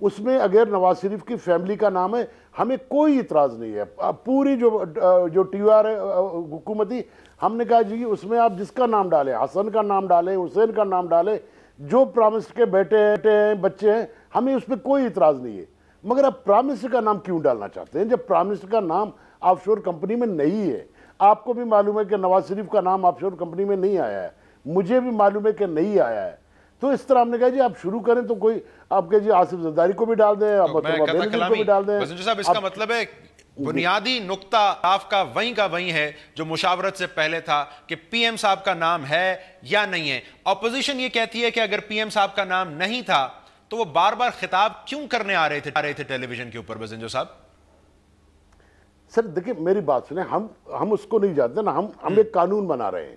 اس میں اگر نواز شریف کی فیملی کا نام ہے ہمیں کوئی اعتراض نہیں ہے. پوری جو ٹی آر حکومتی ہم نے کہا جی اس میں آپ جس کا نام ڈالیں, حسن کا نام ڈالیں, حسین کا نام ڈالیں, جو پرائم منسٹر کے بیٹے ہیں بچے ہیں, ہمیں اس پہ کوئی اعتراض نہیں ہے. مگر آپ پرائم منسٹر کا نام کیوں ڈالنا چاہتے ہیں جب پرائم منسٹر کا نام آف شور کمپنی میں نہیں ہے؟ آپ کو بھی معلوم ہے کہ نواز شریف کا نام آف شور کمپنی میں نہیں آیا ہے, مجھے بھی معلوم ہے کہ نہیں آیا ہے. تو اس طرح ہم نے کہا جی آپ شروع کریں تو کوئی آپ کہ جی آصف زرداری کو بھی ڈال دیں, آپ کو بھی ڈال دیں. اس کا مطلب ہے بنیادی نقطہ آپ کا وہیں ہے جو مشاورت سے پہلے تھا کہ پی ایم صاحب کا نام ہے یا نہیں ہے. اپوزیشن یہ کہتی ہے کہ اگر پی ایم صاحب کا نام نہیں تھا تو وہ بار بار خطاب کیوں کرنے آ رہے تھے ٹیلی ویژن کے اوپر بزنجو صاحب؟ سر دیکھیں میری بات سنیں, ہم اس کو نہیں جانتے نا, ہم ایک قانون بنا رہے ہیں.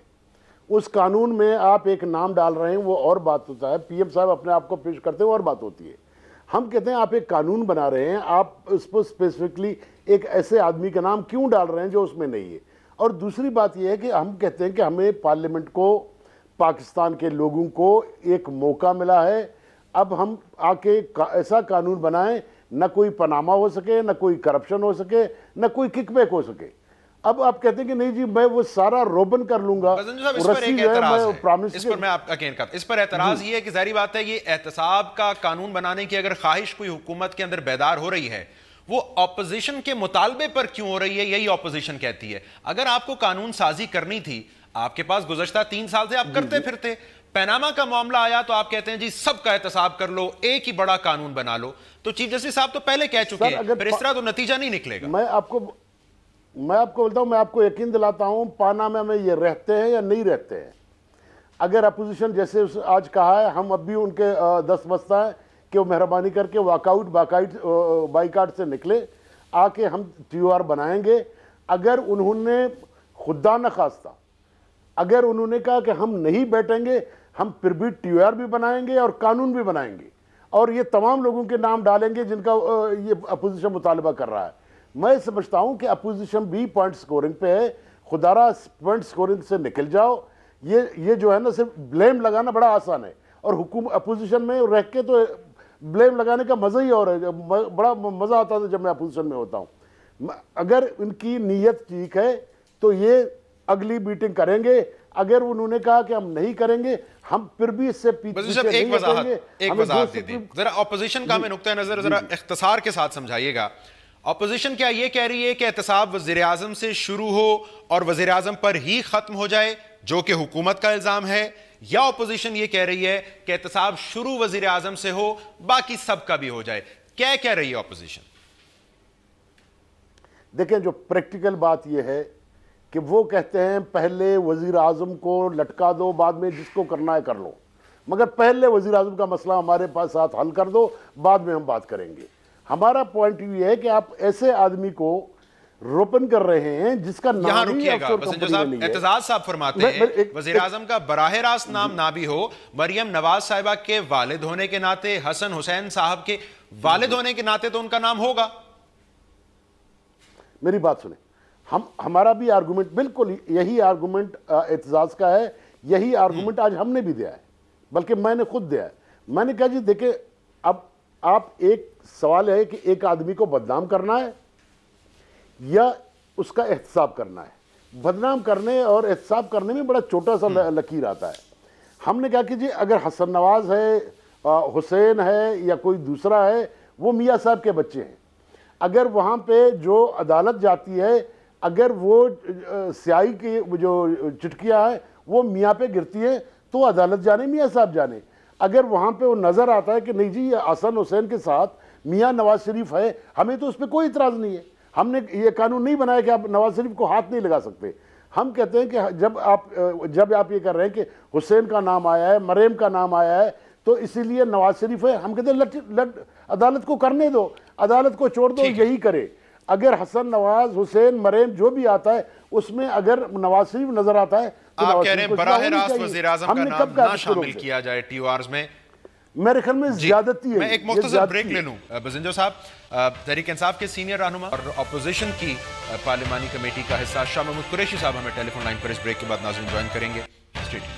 اس قانون میں آپ ایک نام ڈال رہے ہیں وہ اور بات ہوتا ہے, پی ایم صاحب اپنے آپ کو پیش کرتے ہیں اور بات ہوتی ہے. ہم کہتے ہیں آپ ایک قانون بنا رہے ہیں, آپ اس پر اسپیسیفکلی ایک ایسے آدمی کا نام کیوں ڈال رہے ہیں جو اس میں نہیں ہے. اور دوسری بات یہ ہے کہ ہم کہتے ہیں کہ ہمیں پارلیمنٹ کو, پاکستان کے لوگوں کو ایک موقع ملا ہے, اب ہم آ کے ایسا قانون بنائیں نہ کوئی پاناما ہو سکے, نہ کوئی کرپشن ہو سکے, نہ کوئی کک بیک ہو سکے. اب آپ کہتے ہیں کہ نہیں جی میں وہ سارا روبن کر لوں گا. اس پر اعتراض یہ ہے کہ ظاہری بات ہے یہ احتساب کا قانون بنانے کی اگر خواہش کوئی حکومت کے اندر بیدار ہو رہی ہے, وہ اپوزیشن کے مطالبے پر کیوں ہو رہی ہے؟ یہی اپوزیشن کہتی ہے اگر آپ کو قانون سازی کرنی تھی, آپ کے پاس گزشتہ 3 سال سے آپ کرتے پھرتے. پیناما کا معاملہ آیا تو آپ کہتے ہیں جی سب کا احتساب کر لو, ایک ہی بڑا قانون بنا لو. تو چیف جسٹس صاحب تو پہلے کہہ چکے ہیں, پھر اس طرح تو نتیجہ نہیں نکلے گا. میں آپ کو بولتا ہوں, میں آپ کو یقین دلاتا ہوں پاناما میں یہ رہتے ہیں یا نہیں رہتے ہیں. اگر اپوزیشن جیسے آج کہا ہے, ہم اب بھی ان کے دست بستہ ہیں کہ وہ مہربانی کر کے واک آؤٹ بائیکاٹ سے نکلے, آ کے ہم ٹی او آر بنائیں گے. اگر انہوں نے خدا نخواستہ اگر انہوں نے کہا کہ ہم نہیں بیٹھیں گے, ہم پھر بھی ٹی او آر بھی بنائیں گے اور قانون بھی بنائیں گے, اور یہ تمام لوگوں کے نام ڈالیں گے جن کا یہ اپوزیشن مطالبہ کر رہا ہے. میں سمجھتا ہوں کہ اپوزیشن بھی پوائنٹ سکورنگ پہ ہے, خدارہ پوائنٹ سکورنگ سے نکل جاؤ. یہ جو ہے نا صرف بلیم لگانا بڑا آسان ہے, اور اپوزیشن میں رہ کے تو بلیم لگانے کا مزہ ہی اور ہے. بڑا مزہ آتا تھا جب میں اپوزیشن میں ہوتا ہوں. اگر ان کی نیت ٹھیک ہے تو یہ اگلی میٹنگ کریں گے. اگر انہوں نے کہا کہ ہم نہیں کریں گے, ہم پھر بھی اس سے پیچھے نہیں ہٹیں گے. ایک وضاحت دے دیں ذرا اپوزیشن کا, ہمیں نقطہ نظر ذرا اختصار کے ساتھ سمجھائیے گا. اپوزیشن کیا یہ کہہ رہی ہے کہ احتساب وزیراعظم سے شروع ہو اور وزیراعظم پر ہی ختم ہو جائے, جو کہ حکومت کا الزام ہے, یا اپوزیشن یہ کہہ رہی ہے کہ احتساب شروع وزیراعظم سے ہو, باقی سب کا بھی ہو جائے؟ کیا کہہ رہی ہے اپوزیشن؟ دیکھیں جو پریکٹیکل بات یہ ہے کہ وہ کہتے ہیں پہلے وزیر اعظم کو لٹکا دو, بعد میں جس کو کرنا ہے کر لو, مگر پہلے وزیر اعظم کا مسئلہ ہمارے پاس ساتھ حل کر دو, بعد میں ہم بات کریں گے. ہمارا پوائنٹ یہ ہے کہ آپ ایسے آدمی کو روپن کر رہے ہیں جس کا نام ہی افسر کمپنی میں نہیں ہے. اعتزاز صاحب فرماتے ہیں وزیر اعظم کا براہ راست نام نہ بھی ہو, مریم نواز صاحبہ کے والد ہونے کے ناطے, حسن حسین صاحب کے والد ہونے کے ناطے تو ان کا نام ہوگا. میری بات سنیں, ہمارا بھی آرگومنٹ بالکل یہی آرگومنٹ اعتزاز کا ہے, یہی آرگومنٹ آج ہم نے بھی دیا ہے, بلکہ میں نے خود دیا ہے. میں نے کہا جی دیکھیں, اب آپ ایک سوال ہے کہ ایک آدمی کو بدنام کرنا ہے یا اس کا احتساب کرنا ہے. بدنام کرنے اور احتساب کرنے میں بڑا چھوٹا سا لکیر آتا ہے. ہم نے کہا کہ جی اگر حسن نواز ہے, حسین ہے یا کوئی دوسرا ہے, وہ میاں صاحب کے بچے ہیں. اگر وہاں پہ جو عدالت جاتی ہے, اگر وہ سیاہی کی جو چٹکیاں ہیں وہ میاں پہ گرتی ہیں تو عدالت جانے, میاں صاحب جانے. اگر وہاں پہ وہ نظر آتا ہے کہ نہیں جی یہ حسن حسین کے ساتھ میاں نواز شریف ہے, ہمیں تو اس پہ کوئی اعتراض نہیں ہے. ہم نے یہ قانون نہیں بنایا کہ آپ نواز شریف کو ہاتھ نہیں لگا سکتے. ہم کہتے ہیں کہ جب آپ یہ کر رہے ہیں کہ حسین کا نام آیا ہے, مریم کا نام آیا ہے, تو اسی لیے نواز شریف ہے, ہم کہتے ہیں عدالت کو کرنے دو, عدالت کو چھوڑ دو, یہی کرے. اگر حسن نواز حسین مریم جو بھی آتا ہے اس میں اگر نواز شریف نظر آتا ہے, آپ کہہ رہے ہیں براہ راست وزیر اعظم کا نام نہ شامل کیا جائے ٹی او آرز میں. میرے خیال میں زیادتی ہے. میں ایک مختصر بریک لے لوں. بزنجو صاحب, تحریک انصاف کے سینئر رہنما اور اپوزیشن کی پارلیمانی کمیٹی کا حصہ شاہ محمود قریشی صاحب ہمیں ٹیلی فون لائن پر اس بریک کے بعد ناظرین جوائن کریں گے. Stay tuned.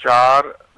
4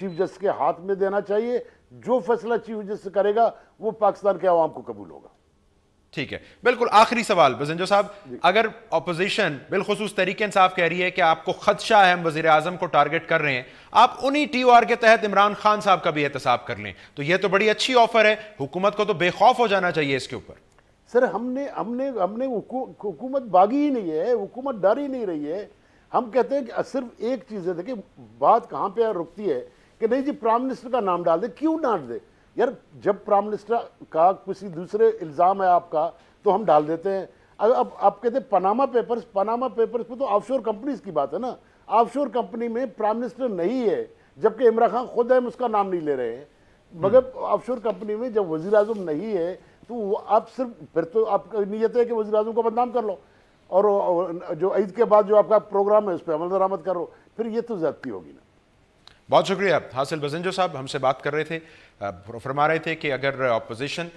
چیف جسٹس کے ہاتھ میں دینا چاہیے. جو فیصلہ چیف جسٹس کرے گا وہ پاکستان کے عوام کو قبول ہوگا. ٹھیک ہے, بالکل آخری سوال بزنجو صاحب, اگر اپوزیشن بالخصوص تحریک انصاف کہہ رہی ہے کہ آپ کو خدشہ ہے ہم وزیر اعظم کو ٹارگٹ کر رہے ہیں, آپ انہی ٹی او آر کے تحت عمران خان صاحب کا بھی احتساب کر لیں, تو یہ تو بڑی اچھی آفر ہے, حکومت کو تو بے خوف ہو جانا چاہیے اس کے اوپر. سر ہم نے حکومت باغی ہی نہیں ہے, حکومت ڈر ہی نہیں رہی ہے. ہم کہتے ہیں کہ صرف ایک چیز ہے, دیکھیں بات کہاں پہ رکتی ہے کہ نہیں جی پرائم منسٹر کا نام ڈال دے. کیوں ڈال دے یار, جب پرائم منسٹر کا کسی دوسرے الزام ہے آپ کا تو ہم ڈال دیتے ہیں. اب آپ کہتے ہیں پاناما پیپرز پہ تو آف شور کمپنیز کی بات ہے نا. آف شور کمپنی میں پرائم منسٹر نہیں ہے, جبکہ عمران خان خود ہے, اس کا نام نہیں لے رہے ہیں. مگر آف شور کمپنی میں جب وزیر اعظم نہیں ہے تو آپ صرف پھر تو آپ کا نیت ہے کہ وزیر اعظم کو بدنام کر لو, اور جو عید کے بعد جو آپ کا پروگرام ہے اس پہ عمل درآمد کرو, پھر یہ تو زیادتی ہوگی نا. بہت شکریہ حاصل بزنجو صاحب, ہم سے بات کر رہے تھے, فرما رہے تھے کہ اگر اپوزیشن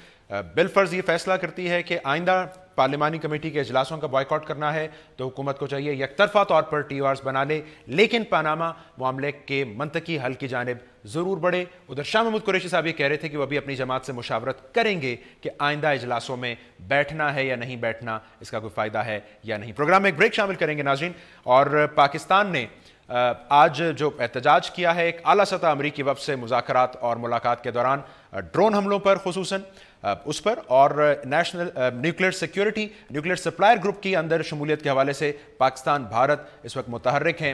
بالفرض یہ فیصلہ کرتی ہے کہ آئندہ پارلیمانی کمیٹی کے اجلاسوں کا بائیکاٹ کرنا ہے تو حکومت کو چاہیے یک طرفہ طور پر ٹی او آرز بنا لے, لیکن پاناما معاملے کے منطقی حل کی جانب ضرور بڑھے. ادھر شاہ محمود قریشی صاحب یہ کہہ رہے تھے کہ وہ ابھی اپنی جماعت سے مشاورت کریں گے کہ آئندہ اجلاسوں میں بیٹھنا ہے یا نہیں بیٹھنا, اس کا کوئی فائدہ ہے یا نہیں. پروگرام میں ایک بریک شامل کریں گے ناظرین. اور پاکستان نے آج جو احتجاج کیا ہے ایک اعلیٰ سطح امریکی وفد سے مذاکرات اور ملاقات کے دوران ڈرون حملوں پر خصوصاً اس پر, اور national nuclear security nuclear supplier group کی اندر شمولیت کے حوالے سے پاکستان بھارت اس وقت متحرک ہیں.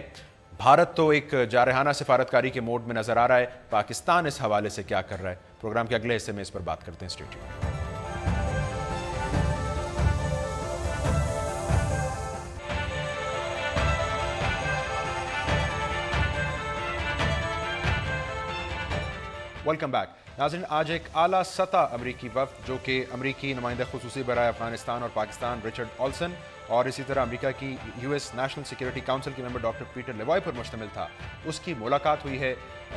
بھارت تو ایک جارحانہ سفارتکاری کے موڈ میں نظر آ رہا ہے, پاکستان اس حوالے سے کیا کر رہا ہے؟ پروگرام کے اگلے حصے میں اس پر بات کرتے ہیں. Stay tuned. ویلکم بیک ناظرین. آج ایک اعلیٰ سطح امریکی وفد جو کہ امریکی نمائندہ خصوصی برائے افغانستان اور پاکستان رچرڈ آلسن اور اسی طرح امریکہ کی U S national security council کے ممبر ڈاکٹر پیٹر لیوائے پر مشتمل تھا, اس کی ملاقات ہوئی ہے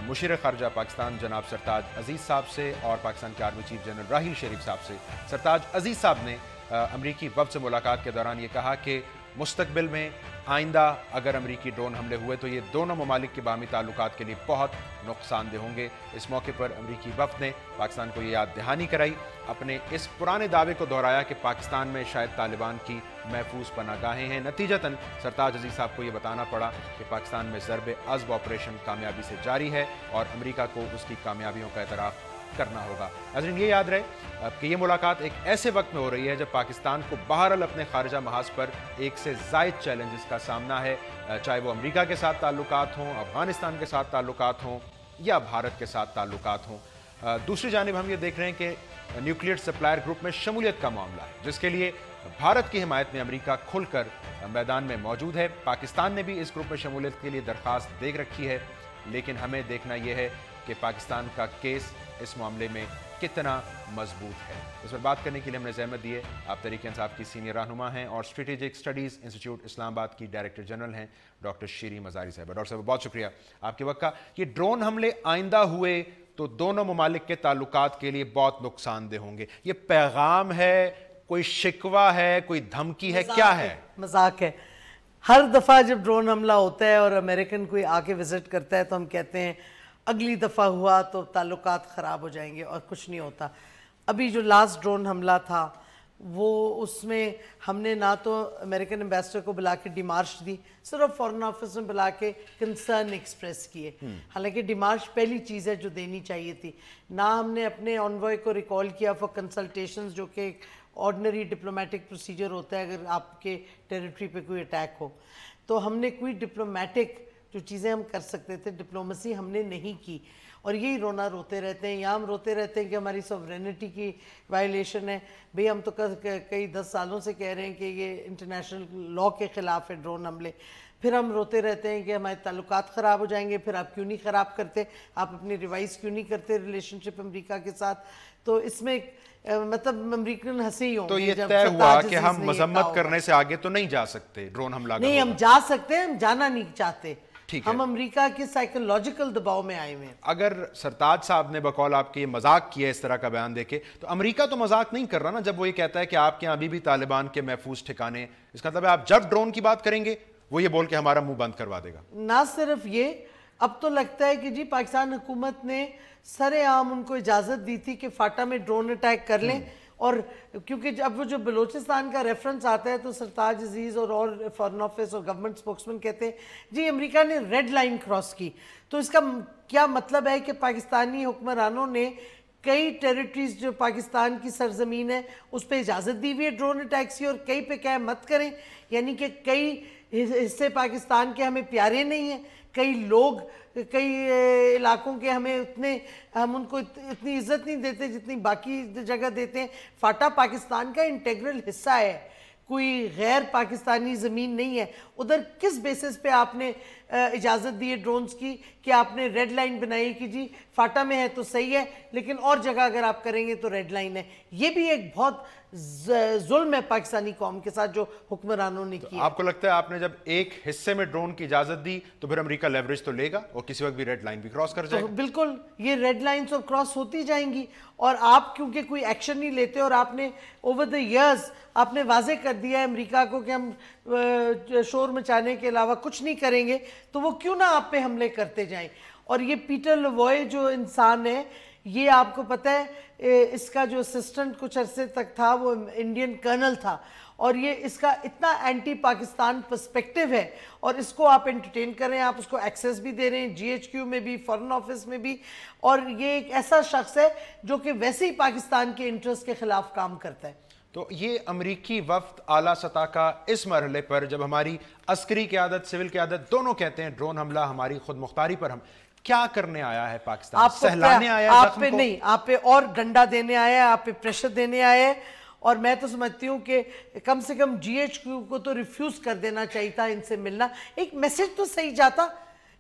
مشیر خارجہ پاکستان جناب سرتاج عزیز صاحب سے اور پاکستان کے army chief general Raheel Sharif صاحب سے. سرتاج عزیز صاحب نے امریکی وفد سے ملاقات کے دوران یہ کہا کہ مستقبل میں آئندہ اگر امریکی ڈرون حملے ہوئے تو یہ دونوں ممالک کے باہمی تعلقات کے لیے بہت نقصان دہ ہوں گے. اس موقع پر امریکی وفد نے پاکستان کو یہ یاد دہانی کرائی, اپنے اس پرانے دعوے کو دہرایا کہ پاکستان میں شاید طالبان کی محفوظ پناہ گاہیں ہیں. نتیجتاً سرتاج عزیز صاحب کو یہ بتانا پڑا کہ پاکستان میں ضرب عضب آپریشن کامیابی سے جاری ہے اور امریکہ کو اس کی کامیابیوں کا اعتراف کرنا ہوگا. ناظرین یہ یاد رہے کہ یہ ملاقات ایک ایسے وقت میں ہو رہی ہے جب پاکستان کو بہرحال اپنے خارجہ محاذ پر ایک سے زائد چیلنجز کا سامنا ہے, چاہے وہ امریکہ کے ساتھ تعلقات ہوں, افغانستان کے ساتھ تعلقات ہوں یا بھارت کے ساتھ تعلقات ہوں. دوسری جانب ہم یہ دیکھ رہے ہیں کہ نیوکلیئر سپلائر گروپ میں شمولیت کا معاملہ ہے جس کے لیے بھارت کی حمایت میں امریکہ کھل کر میدان میں موجود ہے. پاکستان نے بھی اس گروپ میں شمولیت کے لیے درخواست دے رکھی ہے, لیکن ہمیں دیکھنا یہ ہے کہ پاکستان کا کیس اس معاملے میں کتنا مضبوط ہے. اس پر بات کرنے کے لیے ہم نے زحمت دی ہے. آپ تحریک انصاف کی سینئر رہنما ہیں اور اسٹریٹجک اسٹڈیز انسٹیٹیوٹ اسلام آباد کی ڈائریکٹر جنرل ہیں ڈاکٹر شیریں مزاری صاحبہ. ڈاکٹر صاحب بہت شکریہ آپ کے وقت کا. یہ ڈرون حملے آئندہ ہوئے تو دونوں ممالک کے تعلقات کے لیے بہت نقصان دہ ہوں گے, یہ پیغام ہے, کوئی شکوہ ہے, کوئی دھمکی ہے, کیا ہے؟ مذاق ہے. ہر دفعہ جب ڈرون حملہ ہوتا ہے اور امریکن کوئی آ کے وزٹ کرتا ہے تو ہم کہتے ہیں اگلی دفعہ ہوا تو تعلقات خراب ہو جائیں گے, اور کچھ نہیں ہوتا. ابھی جو لاسٹ ڈرون حملہ تھا وہ اس میں ہم نے نہ تو امریکن ایمبیسڈر کو بلا کے ڈیمارش دی, صرف فورن آفس میں بلا کے کنسرن ایکسپریس کیے. حالانکہ ڈیمارش پہلی چیز ہے جو دینی چاہیے تھی. نہ ہم نے اپنے آنوائے کو ریکال کیا فار کنسلٹیشنز, جو کہ ایک آرڈنری ڈپلومیٹک پروسیجر ہوتا ہے اگر آپ کے ٹیریٹری پہ کوئی اٹیک ہو. تو ہم نے کوئی ڈپلومیٹک جو چیزیں ہم کر سکتے تھے ڈپلومیسی ہم نے نہیں کی, اور یہی روتے رہتے ہیں. یہاں ہم روتے رہتے ہیں کہ ہماری سوورینٹی کی وائلیشن ہے. بھئی ہم تو کئی 10 سالوں سے کہہ رہے ہیں کہ یہ انٹرنیشنل لاء کے خلاف ہے ڈرون حملے. پھر ہم روتے رہتے ہیں کہ ہمارے تعلقات خراب ہو جائیں گے. پھر آپ کیوں نہیں خراب کرتے, آپ اپنی ریوائز کیوں نہیں کرتے ریلیشن شپ امریکہ کے ساتھ. تو اس میں مطلب امریکن ہنسی ہوں. تو یہ طے ہوا کہ ہم مذمت کرنے سے آگے تو نہیں جا سکتے, ڈرون حملہ نہیں ہم جا سکتے ہیں, ہم جانا نہیں چاہتے. ہم امریکہ کے سائیکولوجیکل دباؤ میں آئے ہوئے ہیں. اگر سرتاج صاحب نے بقول آپ کے مذاق کیا اس طرح کا بیان دے کے, تو امریکہ تو مذاق نہیں کر رہا نا جب وہ یہ کہتا ہے کہ آپ کے یہاں ابھی بھی طالبان کے محفوظ ٹھکانے. اس کا مطلب ہے آپ جب ڈرون کی بات کریں گے وہ یہ بول کے ہمارا منہ بند کروا دے گا. نہ صرف یہ, اب تو لگتا ہے کہ جی پاکستان حکومت نے سرے عام ان کو اجازت دی تھی کہ فاٹا میں ڈرون اٹیک کر لیں، اور کیونکہ اب وہ جو بلوچستان کا ریفرنس آتا ہے تو سرتاج عزیز اور فارن آفس اور گورنمنٹ سپوکسمین کہتے ہیں جی امریکہ نے ریڈ لائن کراس کی. تو اس کا کیا مطلب ہے کہ پاکستانی حکمرانوں نے کئی ٹیریٹریز جو پاکستان کی سرزمین ہے اس پہ اجازت دی ہوئی ہے ڈرون اٹیکس کی، اور کئی پہ کیا مت کریں، یعنی کہ کئی حصے پاکستان کے ہمیں پیارے نہیں ہیں، کئی لوگ کئی علاقوں کے ہم ان کو اتنی عزت نہیں دیتے جتنی باقی جگہ دیتے ہیں. فاٹا پاکستان کا انٹیگرل حصہ ہے، کوئی غیر پاکستانی زمین نہیں ہے. ادھر کس بیسس پہ آپ نے اجازت دی ہے ڈرونز کی کہ آپ نے ریڈ لائن بنائی کہ جی فاٹا میں ہے تو صحیح ہے لیکن اور جگہ اگر آپ کریں گے تو ریڈ لائن ہے؟ یہ بھی ایک بہت ظلم ہے پاکستانی قوم کے ساتھ جو حکمرانوں نے کیا. آپ کو لگتا ہے آپ نے جب ایک حصے میں ڈرون کی اجازت دی تو پھر امریکہ لیوریج تو لے گا اور کسی وقت بھی ریڈ لائن بھی کراس کر جائے گا؟ بالکل، یہ ریڈ لائنز اور کراس ہوتی جائیں گی، اور آپ کیونکہ کوئی ایکشن نہیں لیتے اور آپ نے اوور دا ایئرز آپ نے واضح کر دیا ہے امریکہ کو کہ ہم شور مچانے کے علاوہ کچھ نہیں کریں گے، تو وہ کیوں نہ آپ پہ حملے کرتے جائیں. اور یہ پیٹر لووائے جو انسان ہے، یہ آپ کو پتہ ہے اس کا جو اسسٹنٹ کچھ عرصے تک تھا وہ انڈین کرنل تھا، اور یہ اس کا اتنا اینٹی پاکستان پرسپیکٹو ہے، اور اس کو آپ انٹرٹین کر رہے ہیں، آپ اس کو ایکسیس بھی دے رہے ہیں جی ایچ کیو میں بھی، فارن آفس میں بھی، اور یہ ایک ایسا شخص ہے جو کہ ویسے ہی پاکستان کے انٹرسٹ کے خلاف کام کرتا ہے. تو یہ امریکی وفد اعلیٰ سطح کا اس مرحلے پر جب ہماری عسکری قیادت سول قیادت دونوں کہتے ہیں ڈرون حملہ ہماری خود مختاری پر ہم کیا کرنے آیا ہے پاکستان؟ سہلانے آیا ہے آپ پہ نہیں، آپ پہ اور ڈنڈا دینے آیا ہے، آپ پہ پریشر دینے آیا ہے. اور میں تو سمجھتی ہوں کہ کم سے کم جی ایچ کیو کو تو ریفیوز کر دینا چاہیے تھا ان سے ملنا. ایک میسج تو صحیح جاتا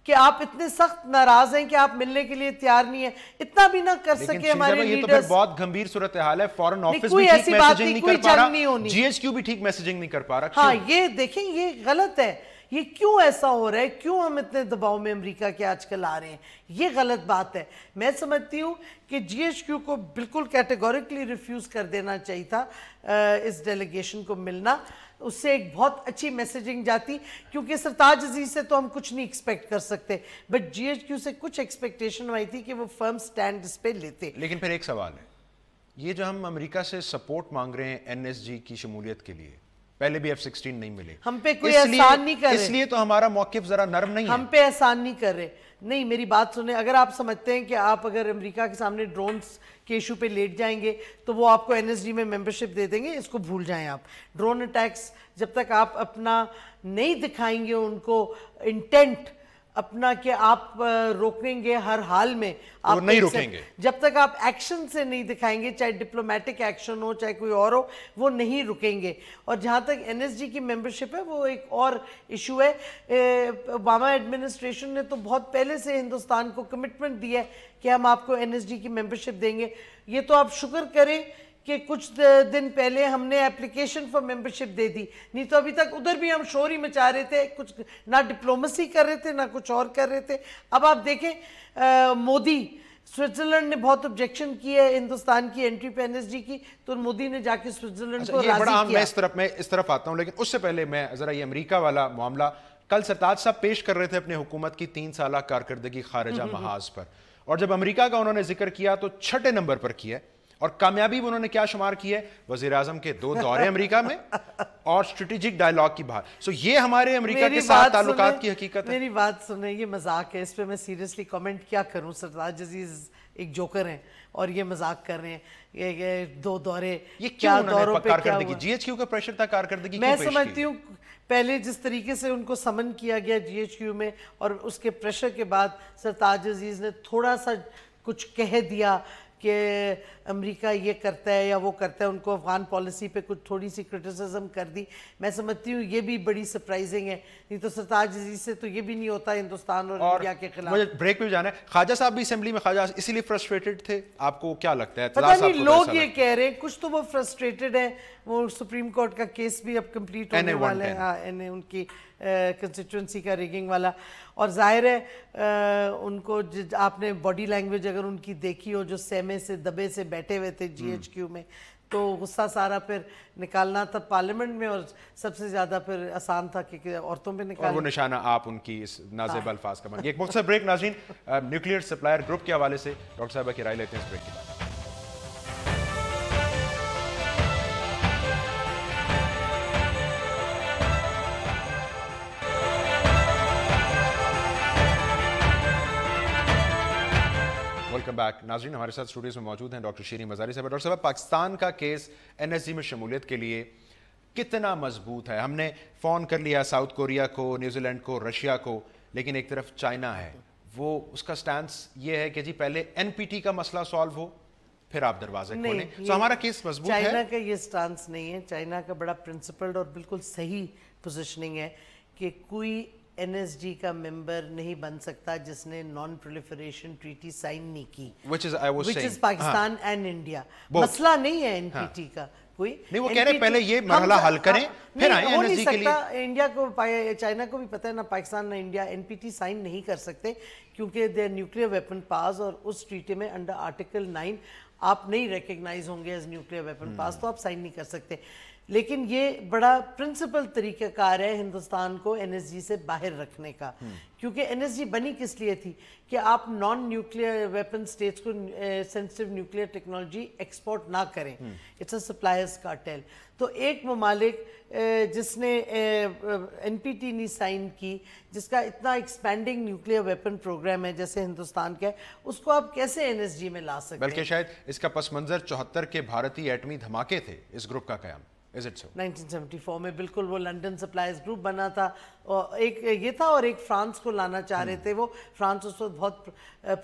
کہ آپ اتنے سخت ناراض ہیں کہ آپ ملنے کے لیے تیار نہیں ہیں، اتنا بھی نہ کر سکے ہمارے لیڈرز. یہ تو پھر بہت گمبھیر صورتحال ہے، فورن آفس بھی ٹھیک میسیجنگ نہیں کر پا رہا، جی ایچ کیو بھی ٹھیک میسیجنگ نہیں کر پا رہا. ہاں یہ دیکھیں یہ غلط ہے، یہ کیوں ایسا ہو رہا ہے، کیوں ہم اتنے دباؤ میں امریکہ کے آج کل آ رہے ہیں، یہ غلط بات ہے. میں سمجھتی ہوں کہ جی ایچ کیو کو بالکل کیٹیگوریکلی ریفیوز کر دینا چاہیے تھا اس ڈیلیگیشن کو ملنا. اس سے ایک بہت اچھی میسیجنگ جاتی، کیونکہ سرتاج عزیز سے تو ہم کچھ نہیں ایکسپیکٹ کر سکتے، بٹ جی ایچ کیو سے کچھ ایکسپیکٹیشن آئی تھی کہ وہ فرم سٹینڈ اس پہ لیتے. لیکن پھر ایک سوال ہے، یہ جو ہم امریکہ سے سپورٹ مانگ رہے ہیں این ایس جی کی شمولیت کے لیے، پہلے بھی F-16 نہیں ملے، ہم پہ کوئی احسان نہیں کر رہے، اس لیے تو ہمارا موقف ذرا نرم نہیں ہے. ہم پہ احسان نہیں کر رہے. نہیں میری بات سنیں، اگر آپ سمجھتے ہیں کہ آپ اگر امریکہ کے سامنے ڈرونز کے ایشو پہ لیٹ جائیں گے تو وہ آپ کو این ایس جی میں ممبرشپ دے دیں گے، اس کو بھول جائیں آپ. ڈرون اٹیکس جب تک آپ اپنا نہیں دکھائیں گے ان کو انٹینٹ اپنا کہ آپ روکیں گے ہر حال میں، آپ نہیں روکیں گے جب تک آپ ایکشن سے نہیں دکھائیں گے، چاہے ڈپلومیٹک ایکشن ہو چاہے کوئی اور ہو، وہ نہیں رکیں گے. اور جہاں تک این ایس جی کی ممبرشپ ہے وہ ایک اور ایشو ہے. اوباما ایڈمنسٹریشن نے تو بہت پہلے سے ہندوستان کو کمٹمنٹ دی ہے کہ ہم آپ کو این ایس جی کی ممبرشپ دیں گے. یہ تو آپ شکر کریں کہ کچھ دن پہلے ہم نے اپلیکیشن فار ممبرشپ دے دی، نہیں تو ابھی تک ادھر بھی ہم شور ہی مچا رہے تھے، کچھ نہ ڈپلومسی کر رہے تھے نہ کچھ اور کر رہے تھے. اب آپ دیکھیں مودی، سوئٹزرلینڈ نے بہت آبجیکشن کی ہے ہندوستان کی انٹری پہ این ایس جی کی، تو مودی نے جا کے سوئٹزرلینڈ کو راضی کیا. میں اس طرف آتا ہوں، لیکن اس سے پہلے میں ذرا یہ امریکہ والا معاملہ، کل سرتاج صاحب پیش کر رہے تھے اپنے حکومت کی 3 سالہ کارکردگی خارجہ محاذ پر، اور جب امریکہ کا انہوں نے ذکر کیا تو 6 نمبر پر کیا، اور کامیابی انہوں نے کیا شمار کی ہے؟ وزیر اعظم کے 2 دورے امریکہ میں اور اسٹریٹجک ڈائیلاگ کی بات. سو یہ ہمارے امریکہ کے ساتھ تعلقات کی حقیقت ہے. میری بات سنیں، یہ مذاق ہے، اس پہ میں سیریسلی کامنٹ کیا کروں. سرتاج عزیز ایک جوکر ہیں اور یہ مذاق کر رہے ہیں. یہ 2 دورے، یہ کیا دوروں پہ کارکردگی، جی ایچ کیو کا پریشر تھا کارکردگی میں سمجھتی ہوں پہلے جس طریقے سے ان کو سمن کیا گیا جی ایچ کیو میں، اور اس کے پریشر کے بعد سرتاج عزیز نے تھوڑا سا کچھ کہہ دیا کہ امریکہ یہ کرتا ہے یا وہ کرتا ہے، ان کو افغان پالیسی پہ کچھ تھوڑی سی کرٹیسزم کر دی. میں سمجھتی ہوں یہ بھی بڑی سرپرائزنگ ہے، نہیں تو سرتاج عزیز سے تو یہ بھی نہیں ہوتا ہندوستان اور انڈیا کے خلاف. مجھے بریک پہ بھی جانا ہے. خواجہ صاحب بھی اسمبلی میں، خواجہ اسی لیے فرسٹریٹڈ تھے، آپ کو کیا لگتا ہے؟ پتہ نہیں لوگ یہ کہہ رہے ہیں، کچھ تو وہ فرسٹریٹڈ ہیں، وہ سپریم کورٹ کا کیس بھی اب کمپلیٹ ہونے والا ہے، ان کی کنسٹیٹوئنسی کا ریگنگ والا. اور ظاہر ہے ان کو آپ نے باڈی لینگویج اگر ان کی دیکھی ہو جو سہمے سے دبے سے بیٹھے ہوئے تھے جی ایچ کیو میں، تو غصہ سارا پھر نکالنا تھا پارلیمنٹ میں، اور سب سے زیادہ پھر آسان تھا کہ عورتوں پہ اور نکالنا. وہ نشانہ آپ ان کی اس نازیب الفاظ کا بن گیا. ایک مختصر بریک ناظرین، نیوکلیئر سپلائر گروپ کے حوالے سے ڈاکٹر صاحبہ کی رائے لیتے ہیں اس بریک کے بعد. ویلکم بیک ناظرین، ہمارے ساتھ اسٹوڈیوز میں موجود ہیں ڈاکٹر شیریں مزاری صاحب. ڈاکٹر صاحب، پاکستان کا کیس این ایس جی میں شمولیت کے لیے کتنا مضبوط ہے؟ ہم نے فون کر لیا ساؤتھ کوریا کو، نیوزی لینڈ کو، رشیا کو، لیکن ایک طرف چائنا ہے، وہ اس کا سٹانس یہ ہے کہ جی پہلے این پی ٹی کا مسئلہ سالو ہو پھر آپ دروازے کھولیں. تو ہمارا کیس مضبوط ہے. چائنا کا یہ سٹانس نہیں ہے. چائنا کا بڑا پرنسپلڈ اور بالکل صحیح پوزیشننگ ہے کہ کوئی این ایس جی کا ممبر نہیں بن سکتا جس نے نان پرولیفریشن ٹریٹی سائن نہیں کی، which is Pakistan and India. مسئلہ نہیں ہے این پی ٹی کا کوئی. نہیں، وہ کہہ رہے پہلے یہ مرحلہ حل کریں پھر آئیں این ایس جی کے لیے. انڈیا کو، چائنا کو بھی پتہ ہے نہ پاکستان نہ India N P T sign نہیں کر سکتے کیونکہ دے نیوکلیئر ویپن پاس، اور اس ٹریٹی میں انڈر آرٹیکل 9 آپ نہیں ریکگنائز ہوں گے ایز نیوکلیئر ویپن پاس، تو آپ سائن نہیں کر سکتے. لیکن یہ بڑا پرنسپل طریقہ کار ہے ہندوستان کو این ایس جی سے باہر رکھنے کا، کیونکہ این ایس جی بنی کس لیے تھی کہ آپ نان نیوکلیئر ویپن سٹیٹس کو سینسٹیو نیوکلیئر ٹیکنالوجی ایکسپورٹ نہ کریں. It's a suppliers cartel. تو ایک ممالک جس نے این پی ٹی نہیں سائن کی، جس کا اتنا ایکسپینڈنگ نیوکلیئر ویپن پروگرام ہے جیسے ہندوستان کا ہے، اس کو آپ کیسے این ایس جی میں لا سکتے ہیں؟ بلکہ شاید اس کا پس منظر 74 کے بھارتی ایٹمی دھماکے تھے اس گروپ کا قیام. 1974 میں بالکل وہ لنڈن سپلائرز گروپ بنا تھا، ایک یہ تھا اور ایک فرانس کو لانا چاہ رہے تھے. وہ فرانس اس وقت بہت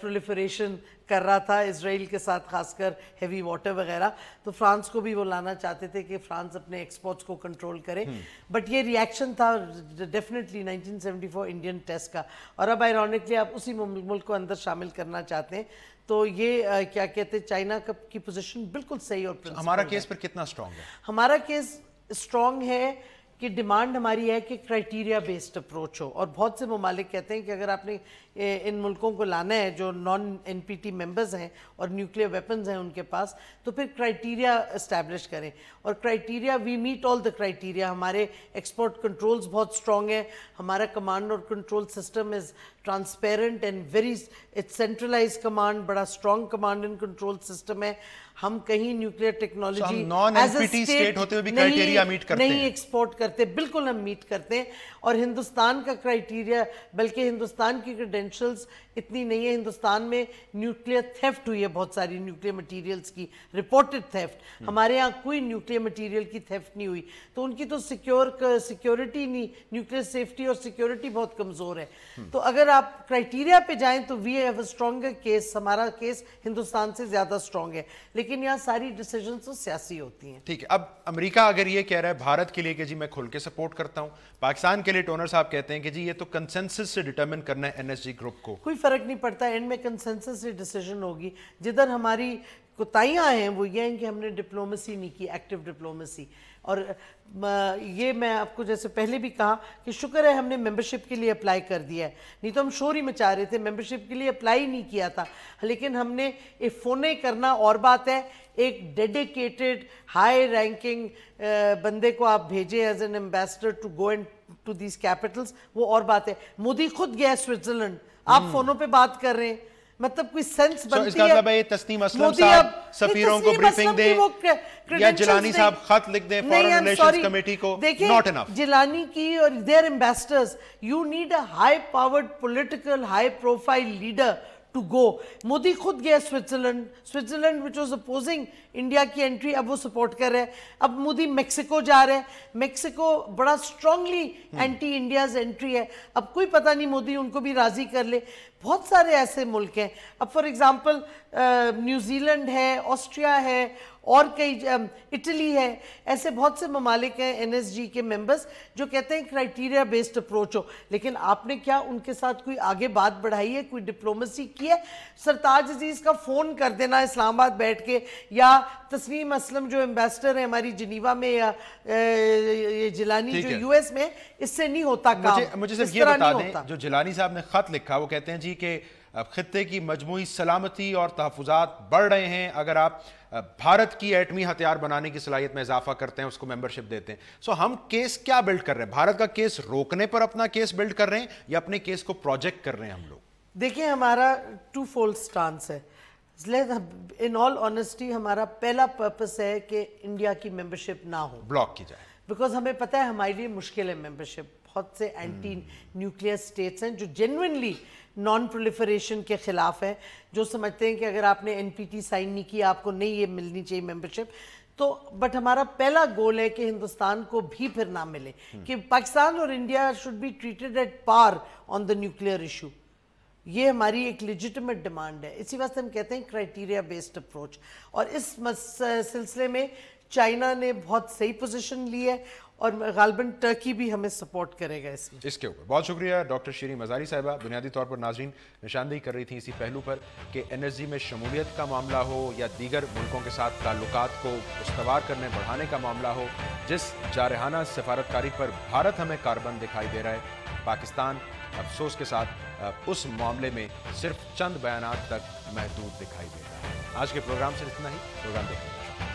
پرولیفریشن کر رہا تھا اسرائیل کے ساتھ، خاص کر ہیوی واٹر وغیرہ، تو فرانس کو بھی وہ لانا چاہتے تھے کہ فرانس اپنے ایکسپورٹس کو کنٹرول کرے. بٹ یہ ریاکشن تھا ڈیفینیٹلی 1974 انڈین ٹیسٹ کا، اور اب آئرونکلی آپ اسی ملک کو اندر شامل کرنا چاہتے ہیں. تو یہ کیا کہتے ہیں، چائنا کی پوزیشن بالکل صحیح اور پرنسپل. ہمارا کیس پر کتنا سٹرونگ ہے؟ ہمارا کیس سٹرونگ ہے کہ ڈیمانڈ ہماری ہے کہ کرائٹیریا بیسڈ اپروچ ہو، اور بہت سے ممالک کہتے ہیں کہ اگر آپ نے ان ملکوں کو لانا ہے جو non N P T members ہیں اور نیوکلیئر ویپنز ہیں ان کے پاس، تو پھر کرائٹیریا اسٹیبلش کریں. اور criteria we meet all the criteria. ہمارے ایکسپورٹ کنٹرولز بہت سٹرونگ ہیں. ہمارا کمانڈ اور control system is transparent and very centralise command, بڑا strong command and control system ہے. ہم کہیں نیوکلیئر ٹیکنالوجی نہیں ایکسپورٹ کرتے، بالکل ہم میٹ کرتے ہیں. اور ہندوستان کا کرائٹیریا، بلکہ ہندوستان کی کریڈینشلز اتنی نہیں ہے. ہندوستان میں نیوکلیئر تھیفٹ ہوئی ہے بہت ساری نیوکلیئر مٹیریلز کی، رپورٹڈ تھیفٹ. ہمارے ہاں کوئی نیوکلیئر مٹیریل کی تھیفٹ نہیں ہوئی. تو ان کی تو سیکیورٹی نہیں، نیوکلیئر سیفٹی اور سیکیورٹی بہت کمزور ہے. تو اگر آپ کرائٹیریا پہ جائیں تو we have a stronger case. ہمارا کیس ہندوستان سے زیادہ اسٹرانگ ہے، لیکن یہاں ساری ڈیسیجنز تو سیاسی ہوتی ہیں. ٹھیک ہے. اب امریکہ اگر یہ کہہ رہا ہے بھارت کے لیے کہ جی میں کھل کے سپورٹ کرتا ہوں، پاکستان کے لیے ٹونر صاحب کہتے ہیں کہ جی یہ تو کنسنسس سے ڈیٹرمن کرنا ہے این ایس جی گروپ کو. کوئی فرق نہیں پڑتا، اینڈ میں کنسنسس سے ڈیسیجن ہوگی. جدھر ہماری کوتاہیاں ہیں وہ یہ ہیں کہ ہم نے ڈپلومیسی نہیں کی، ایکٹیو ڈپلومیسی. اور یہ میں آپ کو جیسے پہلے بھی کہا کہ شکر ہے ہم نے ممبرشپ کے لیے اپلائی کر دیا ہے، نہیں تو ہم شور ہی مچا رہے تھے. ممبرشپ کے لیے اپلائی نہیں کیا تھا، لیکن ہم نے فونے کرنا اور بات ہے. ایک ڈیڈیکیٹڈ ہائی رینکنگ بندے کو آپ بھیجیں as an ambassador to go and to these capitals, وہ اور بات ہے. مودی خود گیا سوئٹزرلینڈ، آپ فونوں پہ بات کر رہے ہیں. مطلب کوئی سینس بنتی ہے. اس کا مطلب ہے تسنیم اسلم صاحب سفیروں کو بریفنگ دیں یا جیلانی صاحب خط لکھ دیں فارن ریلیشنز کمیٹی کو، not enough. جیلانی کی اور their ambassadors, you need a high powered political high profile leader to go. Modi خود گیا Switzerland which was opposing India کی انٹری، اب وہ سپورٹ کر رہے ہیں. اب مودی میکسیکو جا رہے ہیں، میکسیکو بڑا سٹرونگلی اینٹی انڈیاز انٹری ہے. اب کوئی پتہ نہیں مودی ان کو بھی راضی کر لے. بہت سارے ایسے ملک ہیں. اب فار ایگزامپل نیوزی لینڈ ہے، آسٹریا ہے، اور کئی اٹلی ہے. ایسے بہت سے ممالک ہیں این ایس جی کے ممبرز جو کہتے ہیں کرائٹیریا بیسڈ اپروچ ہو. لیکن آپ نے کیا ان کے ساتھ کوئی آگے بات بڑھائی ہے، کوئی ڈپلومیسی کی ہے؟ سرتاج عزیز کا فون کر دینا اسلام آباد بیٹھ کے، یا تسنیم اسلم جو ایمبیسڈر ہیں ہماری جنیوا میں، یا جیلانی جو یو ایس میں، اس سے نہیں ہوتا کام. مجھے صرف یہ بتا دیں، جو جیلانی صاحب نے خط لکھا وہ کہتے ہیں جی کہ خطے کی مجموعی سلامتی اور تحفظات بڑھ رہے ہیں اگر آپ بھارت کی ایٹمی ہتھیار بنانے کی صلاحیت میں اضافہ کرتے ہیں, اس کو ممبرشپ دیتے ہیں. سو ہم کیس کیا بلڈ کر رہے ہیں؟ بھارت کا کیس روکنے پر اپنا کیس بلڈ کر رہے ہیں یا اپنے کیس کو پروجیکٹ کر رہے ہیں ہم لوگ؟ دیکھیں ہمارا ٹو فولڈ سٹانس ہے. ان آل آنیسٹی ہمارا پہلا پرپس ہے کہ انڈیا کی ممبرشپ نہ ہو, بلاک کی جائے, بیکاز ہمیں پتہ ہے ہمارے لیے مشکل ہے ممبرشپ. بہت سے اینٹی نیوکلیئر سٹیٹس ہیں جو جینوئنلی نان پرولیفریشن کے خلاف ہیں, جو سمجھتے ہیں کہ اگر آپ نے NPT سائن نہیں کیا آپ کو نہیں یہ ملنی چاہیے ممبرشپ. تو بٹ ہمارا پہلا گول ہے کہ ہندوستان کو بھی پھر نہ ملے, کہ پاکستان اور India should be treated at par on the nuclear issue. یہ ہماری ایک لیجٹمیٹ ڈیمانڈ ہے. اسی واسطے ہم کہتے ہیں کرائٹیریا بیسڈ اپروچ, اور اس سلسلے میں چائنا نے بہت صحیح پوزیشن لی ہے اور غالباً ٹرکی بھی ہمیں سپورٹ کرے گا اس میں. اس کے اوپر بہت شکریہ ڈاکٹر شیریں مزاری صاحبہ. بنیادی طور پر ناظرین نشاندہی کر رہی تھی اسی پہلو پر کہ NSG میں شمولیت کا معاملہ ہو یا دیگر ملکوں کے ساتھ تعلقات کو استوار کرنے بڑھانے کا معاملہ ہو, جس جارحانہ سفارتکاری پر بھارت ہمیں کاربن دکھائی دے رہا ہے, پاکستان افسوس کے ساتھ اس معاملے میں صرف چند بیانات تک محدود دکھائی دے رہا ہے. آج کے پروگرام سے اتنا ہی. پروگرام دیکھنے